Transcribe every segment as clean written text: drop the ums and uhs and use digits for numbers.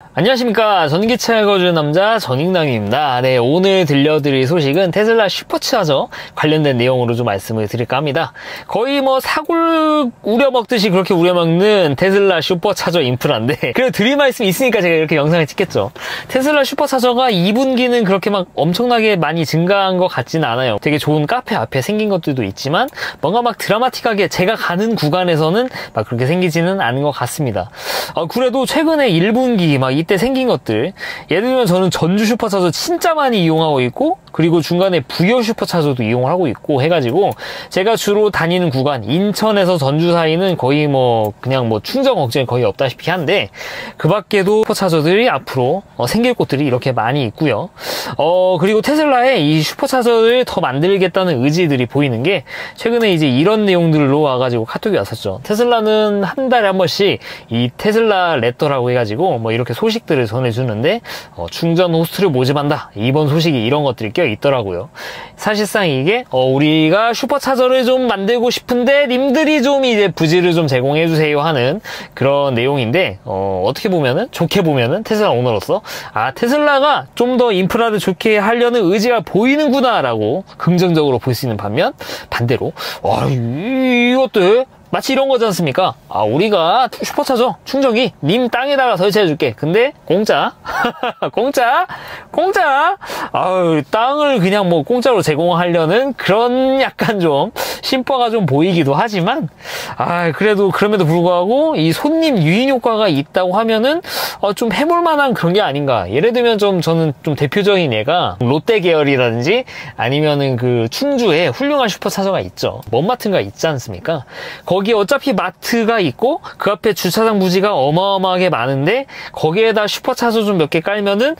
안녕하십니까. 전기차를 거주는 남자 전익남입니다. 네, 오늘 들려드릴 소식은 테슬라 슈퍼차저 관련된 내용으로 좀 말씀을 드릴까 합니다. 거의 뭐 사골 우려먹듯이 그렇게 우려먹는 테슬라 슈퍼차저 인프라인데, 그래도 드릴 말씀이 있으니까 제가 이렇게 영상을 찍겠죠. 테슬라 슈퍼차저가 2분기는 그렇게 막 엄청나게 많이 증가한 것 같지는 않아요. 되게 좋은 카페 앞에 생긴 것들도 있지만 뭔가 막 드라마틱하게 제가 가는 구간에서는 막 그렇게 생기지는 않은 것 같습니다. 그래도 최근에 1분기 막 이때 생긴 것들, 예를 들면 저는 전주 슈퍼차저 진짜 많이 이용하고 있고, 그리고 중간에 부여 슈퍼차저도 이용을 하고 있고 해가지고, 제가 주로 다니는 구간 인천에서 전주 사이는 거의 뭐 그냥 뭐 충전 걱정이 거의 없다시피 한데, 그 밖에도 슈퍼차저들이 앞으로 생길 곳들이 이렇게 많이 있고요. 그리고 테슬라의 이 슈퍼차저를 더 만들겠다는 의지들이 보이는 게, 최근에 이제 이런 내용들로 와가지고 카톡이 왔었죠. 테슬라는 한 달에 한 번씩 이 테슬라 레터라고 해가지고 뭐 이렇게 소식들을 전해주는데, 충전 호스트를 모집한다, 이번 소식이 이런 것들이 껴 있더라고요. 사실상 이게 우리가 슈퍼차저를 좀 만들고 싶은데 님들이 좀 이제 부지를 좀 제공해주세요 하는 그런 내용인데, 어떻게 보면은, 좋게 보면은 테슬라 오너로서 테슬라가 좀 더 인프라를 좋게 하려는 의지가 보이는구나 라고 긍정적으로 볼 수 있는 반면, 반대로 이것들 마치 이런 거지 않습니까? 우리가 슈퍼차저 충전기 님 땅에다가 설치해줄게. 근데 공짜? 공짜? 땅을 그냥 뭐 공짜로 제공하려는 그런 약간 좀 심보가 좀 보이기도 하지만, 그래도 그럼에도 불구하고 이 손님 유인 효과가 있다고 하면은 좀 해볼 만한 그런 게 아닌가. 예를 들면 저는 좀 대표적인 예가 롯데 계열이라든지 아니면은 그 충주에 훌륭한 슈퍼차저가 있죠. 먼마트가 있지 않습니까? 거기 어차피 마트가 있고 그 앞에 주차장 부지가 어마어마하게 많은데, 거기에다 슈퍼차저 좀 몇 개 깔면은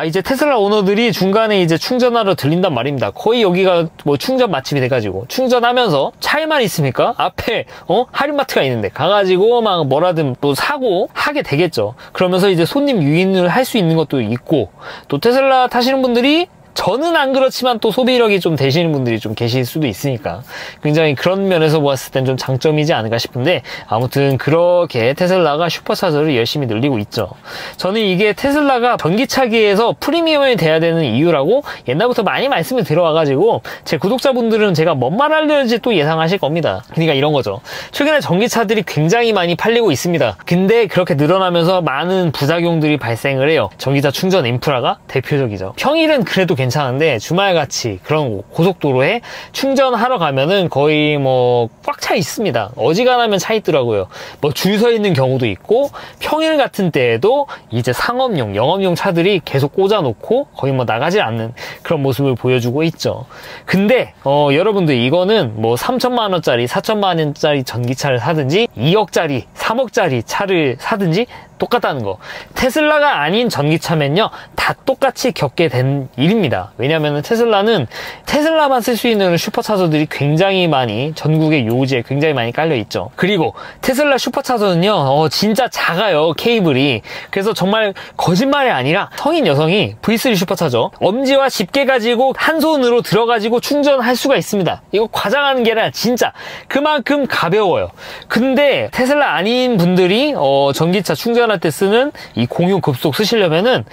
이제 테슬라 오너들이 중간에 이제 충전하러 들린단 말입니다. 거의 여기가 뭐 충전 맛집이 돼가지고 충전하면서 차에만 있습니까? 앞에 할인마트가 있는데 가가지고 막 뭐라든 또 사고 하게 되겠죠. 그러면서 이제 손님 유인을 할 수 있는 것도 있고, 또 테슬라 타시는 분들이, 저는 안 그렇지만 또 소비력이 좀 되시는 분들이 좀 계실 수도 있으니까 굉장히 그런 면에서 보았을 땐 좀 장점이지 않을까 싶은데, 아무튼 그렇게 테슬라가 슈퍼차저를 열심히 늘리고 있죠. 저는 이게 테슬라가 전기차계에서 프리미엄이 돼야 되는 이유라고 옛날부터 많이 말씀을 들어와가지고, 제 구독자분들은 제가 뭔 말 하려는지 또 예상하실 겁니다. 그러니까 이런 거죠. 최근에 전기차들이 굉장히 많이 팔리고 있습니다. 근데 그렇게 늘어나면서 많은 부작용들이 발생을 해요. 전기차 충전 인프라가 대표적이죠. 평일은 그래도 괜찮은데 주말같이 그런 고속도로에 충전하러 가면은 거의 뭐 꽉 차 있습니다. 어지간하면 차 있더라고요. 뭐 줄 서 있는 경우도 있고, 평일 같은 때에도 이제 상업용, 영업용 차들이 계속 꽂아놓고 거의 뭐 나가지 않는 그런 모습을 보여주고 있죠. 근데 여러분들, 이거는 뭐 3천만 원짜리, 4천만 원짜리 전기차를 사든지 2억짜리, 3억짜리 차를 사든지 똑같다는 거. 테슬라가 아닌 전기차면요, 다 똑같이 겪게 된 일입니다. 왜냐면은 테슬라는 테슬라만 쓸 수 있는 슈퍼차저들이 굉장히 많이 전국의 요지에 굉장히 많이 깔려 있죠. 그리고 테슬라 슈퍼차저는요, 진짜 작아요, 케이블이. 그래서 정말 거짓말이 아니라 성인 여성이 V3 슈퍼차저 엄지와 집게 가지고 한 손으로 들어가지고 충전할 수가 있습니다. 이거 과장하는 게 아니라 진짜 그만큼 가벼워요. 근데 테슬라 아닌 분들이 전기차 충전할 때 쓰는 이 공유 급속 쓰시려면은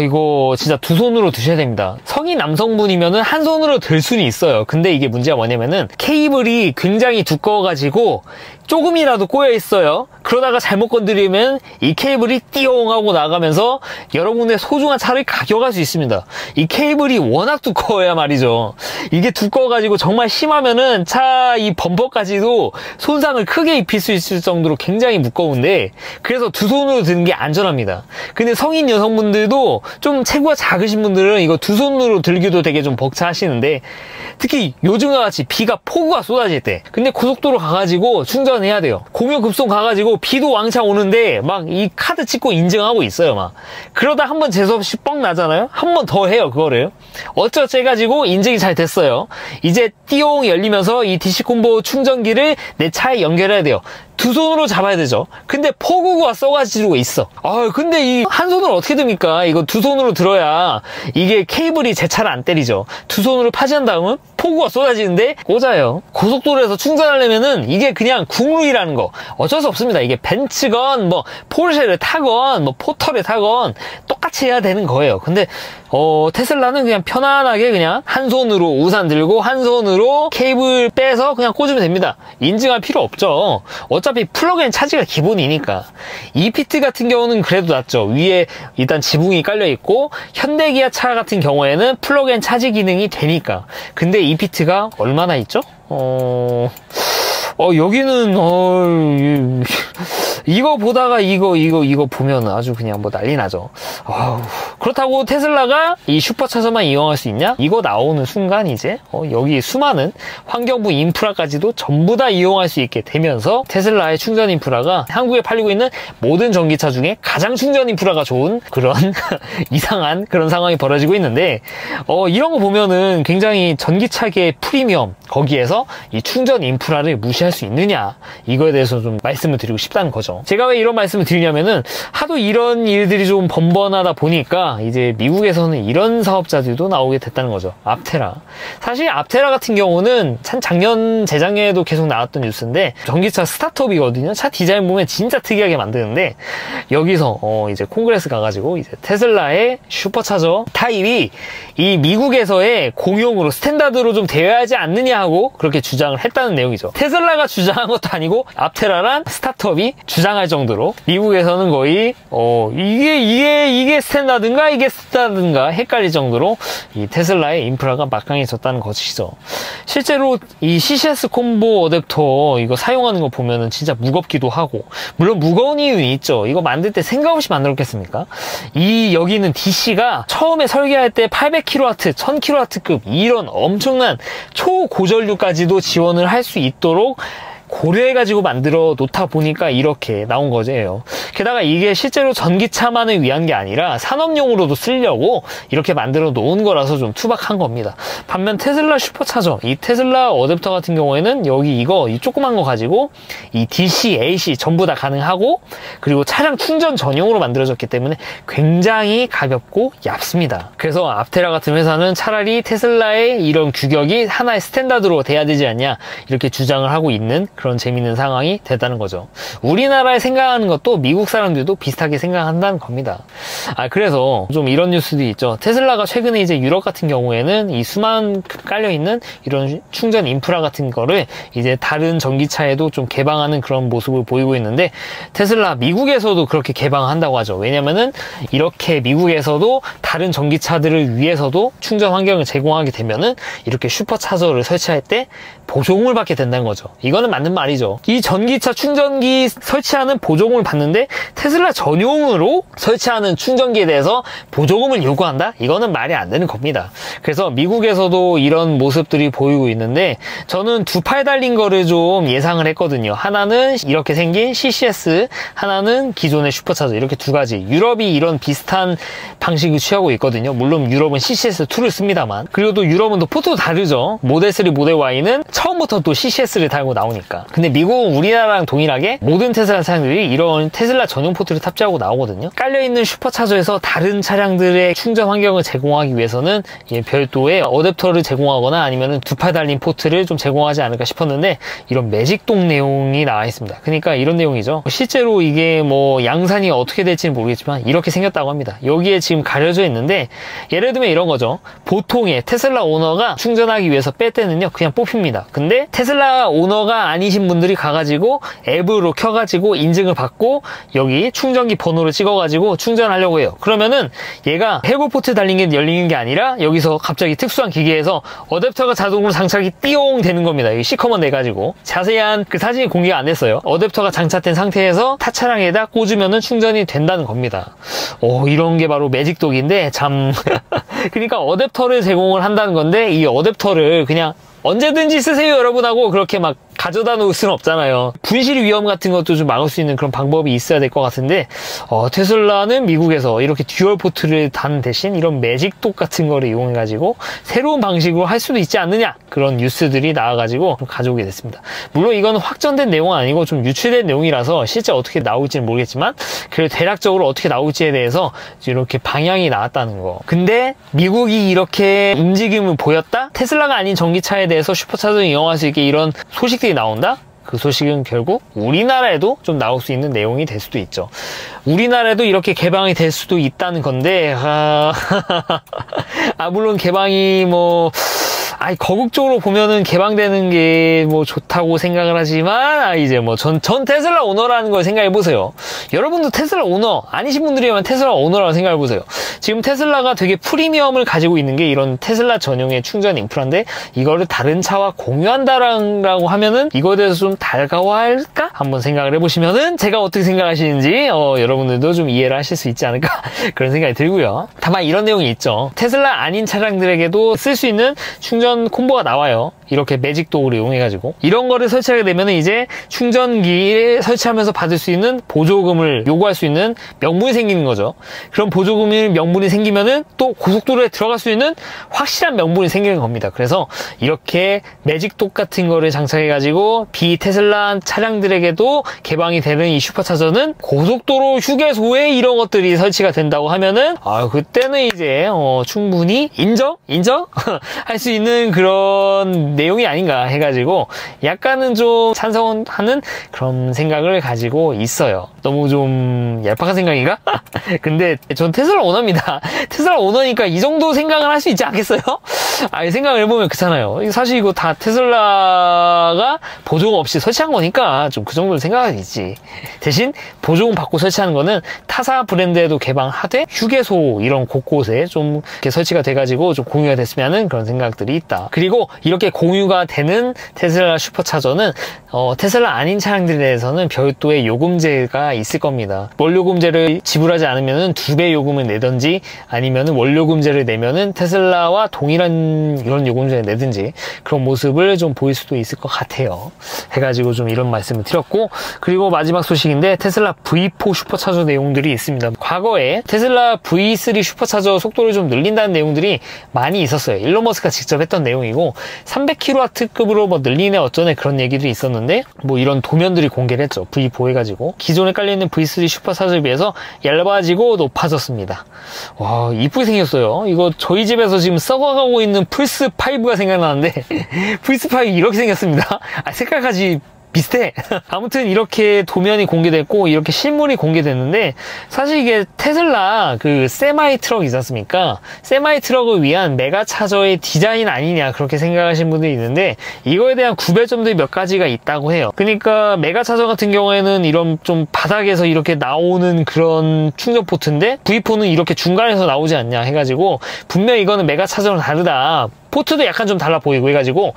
이거 진짜 두 손으로 드셔야 됩니다. 성인 남성분이면은 한 손으로 들 수는 있어요. 근데 이게 문제가 뭐냐면은 케이블이 굉장히 두꺼워가지고 조금이라도 꼬여 있어요. 그러다가 잘못 건드리면 이 케이블이 띠용 하고 나가면서 여러분의 소중한 차를 가져갈 수 있습니다. 이 케이블이 워낙 두꺼워야 말이죠. 이게 두꺼워가지고 정말 심하면은 차 이 범퍼까지도 손상을 크게 입힐 수 있을 정도로 굉장히 무거운데, 그래서 두 손으로 드는 게 안전합니다. 근데 성인 여성분들도 좀 체구가 작으신 분들은 이거 두 손으로 들기도 되게 좀 벅차하시는데, 특히 요즘과 같이 비가 폭우가 쏟아질 때, 근데 고속도로 가가지고 충전해야 돼요. 공유 급속 가가지고 비도 왕창 오는데 막 이 카드 찍고 인증하고 있어요. 막 그러다 한번 재수없이 뻥 나잖아요. 한 번 더 해요, 그거를. 어쩌지 해가지고 인증이 잘 됐어요. 이제 띠용 열리면서 이 DC 콤보 충전기를 내 차에 연결해야 돼요. 두 손으로 잡아야 되죠. 근데 폭우가 쏘가지고 있어. 근데 이 한 손으로 어떻게 됩니까? 이거 두 손으로 들어야 이게 케이블이 제 차를 안 때리죠. 두 손으로 파지한 다음은 폭우가 쏟아지는데 꽂아요. 고속도로에서 충전하려면은 이게 그냥 국룰이라는 거 어쩔 수 없습니다. 이게 벤츠건 뭐 포르쉐를 타건 뭐 포터를 타건 똑같이 해야 되는 거예요. 근데 테슬라는 그냥 편안하게 그냥 한 손으로 우산 들고 한 손으로 케이블 빼서 그냥 꽂으면 됩니다. 인증할 필요 없죠. 어차피 플러그인 차지가 기본이니까. 이피트 같은 경우는 그래도 낫죠. 위에 일단 지붕이 깔려 있고 현대기아 차 같은 경우에는 플러그인 차지 기능이 되니까. 근데 이피트가 얼마나 있죠? 여기는 이거 보다가 이거 보면 아주 그냥 뭐 난리 나죠. 그렇다고 테슬라가 이 슈퍼차저만 이용할 수 있냐? 이거 나오는 순간 이제 여기 수많은 환경부 인프라까지도 전부 다 이용할 수 있게 되면서 테슬라의 충전 인프라가 한국에 팔리고 있는 모든 전기차 중에 가장 충전 인프라가 좋은 그런 이상한 그런 상황이 벌어지고 있는데 이런 거 보면은 굉장히 전기차계의 프리미엄 거기에서 이 충전 인프라를 무시할 수 있느냐 이거에 대해서 좀 말씀을 드리고 싶다는 거죠. 제가 왜 이런 말씀을 드리냐면은 하도 이런 일들이 좀 번번하다 보니까 이제 미국에서는 이런 사업자들도 나오게 됐다는 거죠. 앞테라. 사실 앞테라 같은 경우는 작년 재작년에도 계속 나왔던 뉴스인데 전기차 스타트업이거든요. 차 디자인 보면 진짜 특이하게 만드는데 여기서 이제 콩그레스 가가지고 이제 테슬라의 슈퍼차저 타입이 이 미국에서의 공용으로 스탠다드로 좀 되어야 하지 않느냐 하고 그렇게 주장을 했다는 내용이죠. 테슬라가 주장한 것도 아니고 앞테라란 스타트업이 주장할 정도로 미국에서는 거의 이게 스탠다드인가 이게 스탠다드인가 헷갈릴 정도로 이 테슬라의 인프라가 막강해졌다는 것이죠. 실제로 이 CCS 콤보 어댑터 이거 사용하는 거 보면은 진짜 무겁기도 하고 물론 무거운 이유는 있죠. 이거 만들 때 생각 없이 만들었겠습니까? 여기는 DC가 처음에 설계할 때 800kW, 1000kW급 이런 엄청난 초고전류까지도 지원을 할 수 있도록 고려해가지고 만들어 놓다 보니까 이렇게 나온 거죠. 게다가 이게 실제로 전기차만을 위한 게 아니라 산업용으로도 쓰려고 이렇게 만들어 놓은 거라서 좀 투박한 겁니다. 반면 테슬라 슈퍼차저, 이 테슬라 어댑터 같은 경우에는 여기 이 조그만 거 가지고 이 DC, AC 전부 다 가능하고 그리고 차량 충전 전용으로 만들어졌기 때문에 굉장히 가볍고 얇습니다. 그래서 앞테라 같은 회사는 차라리 테슬라의 이런 규격이 하나의 스탠다드로 돼야 되지 않냐 이렇게 주장을 하고 있는 그런 재밌는 상황이 됐다는 거죠. 우리나라에 생각하는 것도 미국 사람들도 비슷하게 생각한다는 겁니다. 그래서 좀 이런 뉴스도 있죠. 테슬라가 최근에 이제 유럽 같은 경우에는 이 수만 깔려있는 이런 충전 인프라 같은 거를 이제 다른 전기차에도 좀 개방하는 그런 모습을 보이고 있는데 테슬라 미국에서도 그렇게 개방한다고 하죠. 왜냐면은 이렇게 미국에서도 다른 전기차들을 위해서도 충전 환경을 제공하게 되면은 이렇게 슈퍼차저를 설치할 때 보조금을 받게 된다는 거죠. 이거는 맞는 말이죠. 이 전기차 충전기 설치하는 보조금을 받는데 테슬라 전용으로 설치하는 충전기에 대해서 보조금을 요구한다? 이거는 말이 안 되는 겁니다. 그래서 미국에서도 이런 모습들이 보이고 있는데 저는 두 팔 달린 거를 좀 예상을 했거든요. 하나는 이렇게 생긴 CCS, 하나는 기존의 슈퍼차저 이렇게 두 가지. 유럽이 이런 비슷한 방식을 취하고 있거든요. 물론 유럽은 CCS2를 씁니다만 그리고 또 유럽은 또 포트도 다르죠. 모델 3, 모델 Y는 처음부터 또 CCS를 달고 나오니까. 근데 미국은 우리나라랑 동일하게 모든 테슬라 차량들이 이런 테슬라 전용 포트를 탑재하고 나오거든요. 깔려있는 슈퍼차저에서 다른 차량들의 충전 환경을 제공하기 위해서는 별도의 어댑터를 제공하거나 아니면 두 팔 달린 포트를 좀 제공하지 않을까 싶었는데 이런 매직동 내용이 나와 있습니다. 그러니까 이런 내용이죠. 실제로 이게 뭐 양산이 어떻게 될지는 모르겠지만 이렇게 생겼다고 합니다. 여기에 지금 가려져 있는데 예를 들면 이런 거죠. 보통의 테슬라 오너가 충전하기 위해서 뺄 때는요 그냥 뽑힙니다. 근데 테슬라 오너가 아니신 분들이 가가지고 앱으로 켜가지고 인증을 받고 여기 충전기 번호를 찍어가지고 충전하려고 해요. 그러면은 얘가 해고 포트 달린 게 열리는 게 아니라 여기서 갑자기 특수한 기계에서 어댑터가 자동으로 장착이 띠용 되는 겁니다. 여기 시커먼 돼가지고 자세한 그 사진이 공개가 안 됐어요. 어댑터가 장착된 상태에서 타 차량에다 꽂으면은 충전이 된다는 겁니다. 이런 게 바로 매직독인데 참 그러니까 어댑터를 제공을 한다는 건데 이 어댑터를 그냥 언제든지 쓰세요 여러분 하고 그렇게 막 가져다 놓을 수는 없잖아요. 분실 위험 같은 것도 좀 막을 수 있는 그런 방법이 있어야 될 것 같은데 테슬라는 미국에서 이렇게 듀얼 포트를 단 대신 이런 매직독 같은 거를 이용해가지고 새로운 방식으로 할 수도 있지 않느냐, 그런 뉴스들이 나와가지고 가져오게 됐습니다. 물론 이건 확정된 내용은 아니고 좀 유출된 내용이라서 실제 어떻게 나올지는 모르겠지만 그래도 대략적으로 어떻게 나올지에 대해서 이렇게 방향이 나왔다는 거. 근데 미국이 이렇게 움직임을 보였다? 테슬라가 아닌 전기차에 대해서 슈퍼차저를 이용할 수 있게 이런 소식들이 나온다? 그 소식은 결국 우리나라에도 좀 나올 수 있는 내용이 될 수도 있죠. 우리나라에도 이렇게 개방이 될 수도 있다는 건데 물론 개방이 거국적으로 보면은 개방되는 게 좋다고 생각을 하지만 이제 전 테슬라 오너라는 걸 생각해 보세요. 여러분도 테슬라 오너 아니신 분들이면 테슬라 오너라고 생각해 보세요. 지금 테슬라가 되게 프리미엄을 가지고 있는 게 이런 테슬라 전용의 충전 인프라인데 이거를 다른 차와 공유한다라고 하면은 이거에 대해서 좀 달가워할까? 한번 생각을 해보시면은 제가 어떻게 생각하시는지 여러분들도 좀 이해를 하실 수 있지 않을까 그런 생각이 들고요. 다만 이런 내용이 있죠. 테슬라 아닌 차량들에게도 쓸 수 있는 충전 콤보가 나와요. 이렇게 매직독을 이용해가지고 이런 거를 설치하게 되면 이제 충전기에 설치하면서 받을 수 있는 보조금을 요구할 수 있는 명분이 생기는 거죠. 그런 보조금이 명분이 생기면은 또 고속도로에 들어갈 수 있는 확실한 명분이 생기는 겁니다. 그래서 이렇게 매직독 같은 거를 장착해가지고 비테슬라 차량들에게도 개방이 되는 이 슈퍼차저는 고속도로 휴게소에 이런 것들이 설치가 된다고 하면은 그때는 이제 충분히 인정? 할 수 있는 그런 내용이 아닌가 해가지고 약간은 좀 찬성하는 그런 생각을 가지고 있어요. 너무 좀 얄팍한 생각인가? 근데 전 테슬라 오너입니다. 테슬라 오너니까 이 정도 생각을 할 수 있지 않겠어요? 생각을 해보면 그렇잖아요. 사실 이거 다 테슬라가 보조금 없이 설치한 거니까 좀 그 정도는 생각은 있지. 대신 보조금 받고 설치하는 거는 타사 브랜드에도 개방하되 휴게소 이런 곳곳에 좀 이렇게 설치가 돼가지고 좀 공유가 됐으면 하는 그런 생각들이 있다. 그리고 이렇게 공유가 되는 테슬라 슈퍼차저는 테슬라 아닌 차량들에 대해서는 별도의 요금제가 있을 겁니다. 원료금제를 지불하지 않으면 2배 요금을 내든지 아니면 원료금제를 내면은 테슬라와 동일한 이런 요금제를 내든지 그런 모습을 좀 보일 수도 있을 것 같아요. 해가지고 좀 이런 말씀을 드렸고, 그리고 마지막 소식인데 테슬라 V4 슈퍼차저 내용들이 있습니다. 과거에 테슬라 V3 슈퍼차저 속도를 좀 늘린다는 내용들이 많이 있었어요. 일론 머스크가 직접 했던 내용이고 300kW급으로 늘리네 어쩌네 그런 얘기들이 있었는데 이런 도면들이 공개를 했죠. V4 해가지고 기존에 깔려있는 V3 슈퍼차저에 비해서 얇아지고 높아졌습니다. 와, 이쁘게 생겼어요. 이거 저희 집에서 지금 썩어가고 있는 플스5가 생각나는데 플스5 이렇게 생겼습니다. 색깔까지 비슷해. 아무튼 이렇게 도면이 공개됐고 이렇게 실물이 공개됐는데 사실 이게 테슬라 그 세마이 트럭이지 않습니까? 세마이 트럭을 위한 메가 차저의 디자인 아니냐 그렇게 생각하시는 분들이 있는데 이거에 대한 구별점들이 몇 가지가 있다고 해요. 그러니까 메가 차저 같은 경우에는 이런 좀 바닥에서 이렇게 나오는 그런 충전 포트인데 V4는 이렇게 중간에서 나오지 않냐 해가지고 분명히 이거는 메가 차저랑 다르다. 포트도 약간 좀 달라 보이고 해가지고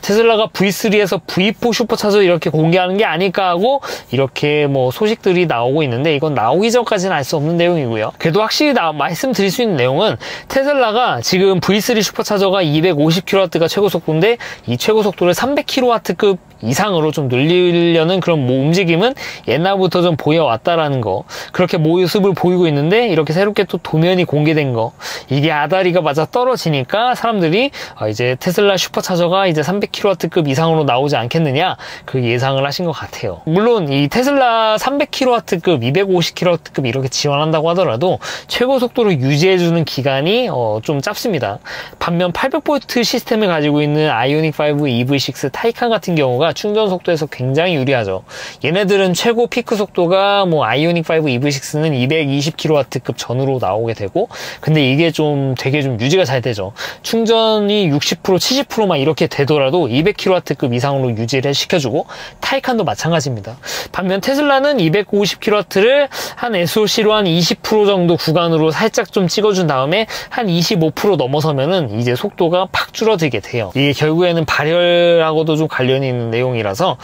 테슬라가 V3에서 V4 슈퍼차저 이렇게 공개하는 게 아닐까 하고 이렇게 소식들이 나오고 있는데 이건 나오기 전까지는 알 수 없는 내용이고요. 그래도 확실히 말씀드릴 수 있는 내용은 테슬라가 지금 V3 슈퍼차저가 250kW가 최고 속도인데 이 최고 속도를 300kW급 이상으로 좀 늘리려는 그런 움직임은 옛날부터 좀 보여왔다라는 거, 그렇게 모습을 보이고 있는데 이렇게 새롭게 또 도면이 공개된 거, 이게 아다리가 맞아 떨어지니까 사람들이 이제 테슬라 슈퍼차저가 이제 300kW급 이상으로 나오지 않겠느냐 그 예상을 하신 것 같아요. 물론 이 테슬라 300kW급, 250kW급 이렇게 지원한다고 하더라도 최고 속도를 유지해주는 기간이 좀 짧습니다. 반면 800V 시스템을 가지고 있는 아이오닉 5 EV6 타이칸 같은 경우가 충전 속도에서 굉장히 유리하죠. 얘네들은 최고 피크 속도가 아이오닉 5 EV6는 220kW급 전후로 나오게 되고, 근데 이게 좀 되게 좀 유지가 잘 되죠. 충전이 60% 70%만 이렇게 되더라도 200kW급 이상으로 유지를 시켜주고, 타이칸도 마찬가지입니다. 반면 테슬라는 250kW를 한 SOC로 한 20% 정도 구간으로 살짝 좀 찍어준 다음에 한 25% 넘어서면은 이제 속도가 팍 줄어들게 돼요. 이게 결국에는 발열하고도 좀 관련이 있는 내용이라서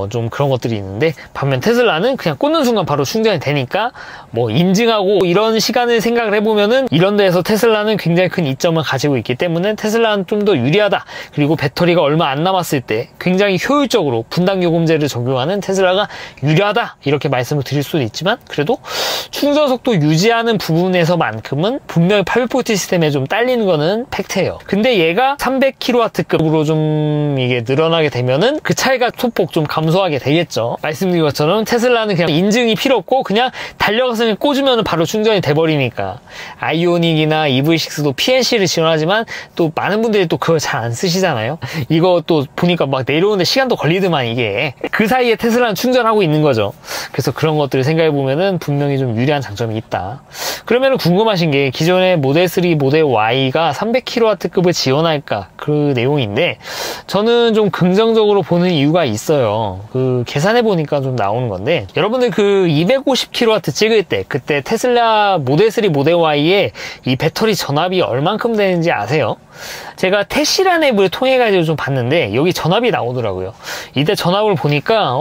좀 그런 것들이 있는데, 반면 테슬라는 그냥 꽂는 순간 바로 충전이 되니까 인증하고 이런 시간을 생각을 해보면은 이런 데에서 테슬라는 굉장히 큰 이점을 가지고 있기 때문에 테슬라 테슬라는 좀 더 유리하다. 그리고 배터리가 얼마 안 남았을 때 굉장히 효율적으로 분당요금제를 적용하는 테슬라가 유리하다. 이렇게 말씀을 드릴 수도 있지만 그래도 충전 속도 유지하는 부분에서만큼은 분명히 800V 시스템에 좀 딸리는 거는 팩트예요. 근데 얘가 300kW급으로 좀 이게 늘어나게 되면은 그 차이가 소폭 좀 감소하게 되겠죠. 말씀드린 것처럼 테슬라는 그냥 인증이 필요 없고 그냥 달려가서 꽂으면 바로 충전이 돼버리니까. 아이오닉이나 EV6도 PNC를 지원하지만 또 많은 분들이 또 그걸 잘 안 쓰시잖아요. 이거 또 보니까 막 내려오는데 시간도 걸리더만 이게. 그 사이에 테슬라는 충전하고 있는 거죠. 그래서 그런 것들을 생각해보면은 분명히 좀 유리한 장점이 있다. 그러면 궁금하신 게 기존의 모델 3, 모델 Y가 300kW급을 지원할까? 그 내용인데 저는 좀 긍정적으로 보는 이유가 있어요. 그 계산해보니까 좀 나오는 건데 여러분들 그 250kW 찍을 때 그때 테슬라 모델 3, 모델 Y의 이 배터리 전압이 얼만큼 되는지 아세요? 제가 테시란 앱을 통해 가지고 좀 봤는데 여기 전압이 나오더라고요. 이때 전압을 보니까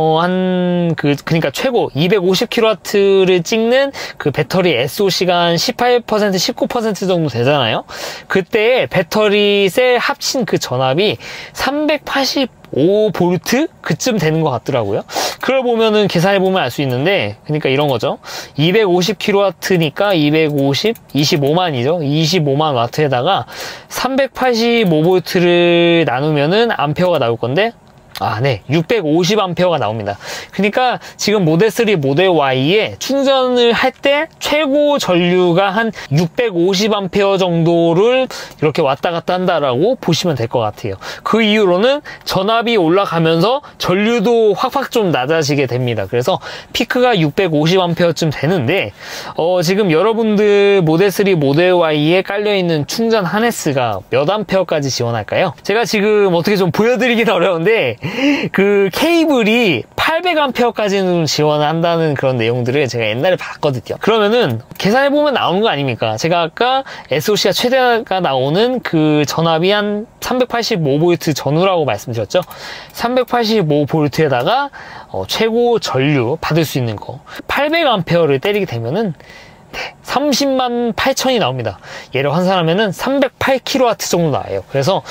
그러니까 최고 250kW를 찍는 그 배터리 SOC가 한 18%, 19% 정도 되잖아요. 그때 배터리 셀 합친 그 전압이 385V 그쯤 되는 것 같더라고요. 그걸 보면은 계산해보면 알 수 있는데, 그러니까 이런 거죠. 250kW니까 250, 25만이죠. 25만 와트에다가 385V를 나누면은 암페어가 나올 건데, 네. 650A가 나옵니다. 그러니까 지금 모델 3, 모델 Y에 충전을 할 때 최고 전류가 한 650A 정도를 이렇게 왔다 갔다 한다라고 보시면 될 것 같아요. 그 이후로는 전압이 올라가면서 전류도 확확 좀 낮아지게 됩니다. 그래서 피크가 650A쯤 되는데 지금 여러분들 모델 3, 모델 Y에 깔려있는 충전 하네스가 몇 암페어까지 지원할까요? 제가 지금 어떻게 좀 보여드리긴 어려운데 그 케이블이 800A까지는 지원을 한다는 그런 내용들을 제가 옛날에 봤거든요. 그러면은 계산해보면 나오는 거 아닙니까? 제가 아까 SOC가 최대가 나오는 그 전압이 한 385V 전후라고 말씀드렸죠. 385V에다가 최고 전류 받을 수 있는 거 800A를 때리게 되면은 30만 8천이 나옵니다. 얘를 환산하면은 308kW 정도 나와요. 그래서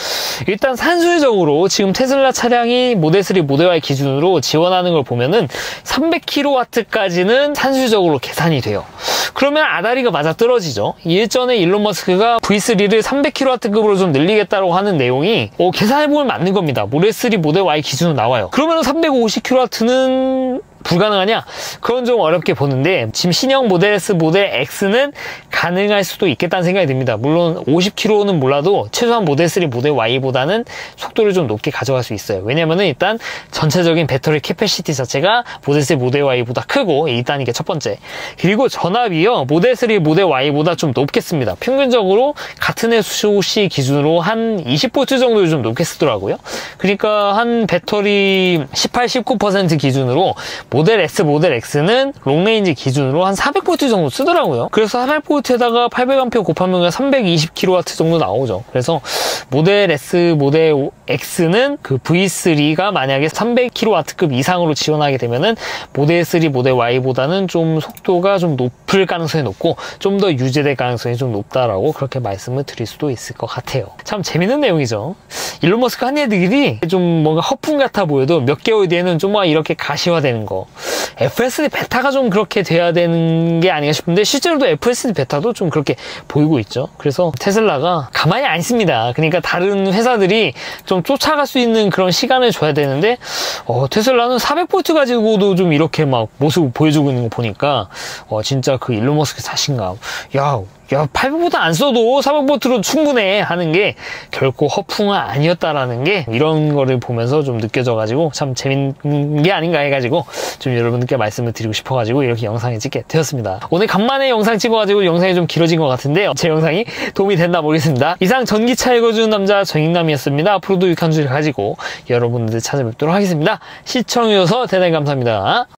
일단 산술적으로 지금 테슬라 차량이 모델 3, 모델 Y 기준으로 지원하는 걸 보면은 300kW까지는 산술적으로 계산이 돼요. 그러면 아다리가 맞아 떨어지죠. 일전에 일론 머스크가 V3를 300kW급으로 좀 늘리겠다고 하는 내용이 계산해보면 맞는 겁니다. 모델 3, 모델 Y 기준으로 나와요. 그러면 350kW는 불가능하냐? 그건 좀 어렵게 보는데 지금 신형 모델 S, 모델 X는 가능할 수도 있겠다는 생각이 듭니다. 물론 50km는 몰라도 최소한 모델 3, 모델 Y보다는 속도를 좀 높게 가져갈 수 있어요. 왜냐면은 일단 전체적인 배터리 캐패시티 자체가 모델 3, 모델 Y보다 크고 일단 이게 첫 번째. 그리고 전압이요. 모델 3, 모델 Y보다 좀 높겠습니다. 평균적으로 같은 SOC 기준으로 한 20V 정도를 좀 높게 쓰더라고요. 그러니까 한 배터리 18, 19% 기준으로 모델 S, 모델 X는 롱레인지 기준으로 한 400V 정도 쓰더라고요. 그래서 400V에다가 800A 곱하면 320kW 정도 나오죠. 그래서 모델 S, 모델 X는 그 V3가 만약에 300kW급 이상으로 지원하게 되면은 모델 3, 모델 Y보다는 좀 속도가 좀 높을 가능성이 높고 좀 더 유지될 가능성이 좀 높다라고 그렇게 말씀을 드릴 수도 있을 것 같아요. 참 재밌는 내용이죠. 일론 머스크 한 얘기들이 좀 뭔가 허풍 같아 보여도 몇 개월 뒤에는 좀 이렇게 가시화되는 거. FSD 베타가 좀 그렇게 돼야 되는 게 아닌가 싶은데 실제로도 FSD 베타도 좀 그렇게 보이고 있죠. 그래서 테슬라가 가만히 안 있습니다. 그러니까 다른 회사들이 좀 쫓아갈 수 있는 그런 시간을 줘야 되는데 테슬라는 400V 가지고도 좀 이렇게 막 모습을 보여주고 있는 거 보니까 진짜 그 일론 머스크 자신감. 야 800보다 안 써도 400V로 충분해 하는 게 결코 허풍은 아니었다라는 게 이런 거를 보면서 좀 느껴져가지고 참 재밌는 게 아닌가 해가지고 좀 여러분들께 말씀을 드리고 싶어가지고 이렇게 영상을 찍게 되었습니다. 오늘 간만에 영상 찍어가지고 영상이 좀 길어진 것 같은데요. 제 영상이 도움이 됐나 모르겠습니다. 이상 전기차 읽어주는 남자 정익남이었습니다. 앞으로도 유익한 주제를 가지고 여러분들 찾아뵙도록 하겠습니다. 시청해주셔서 대단히 감사합니다.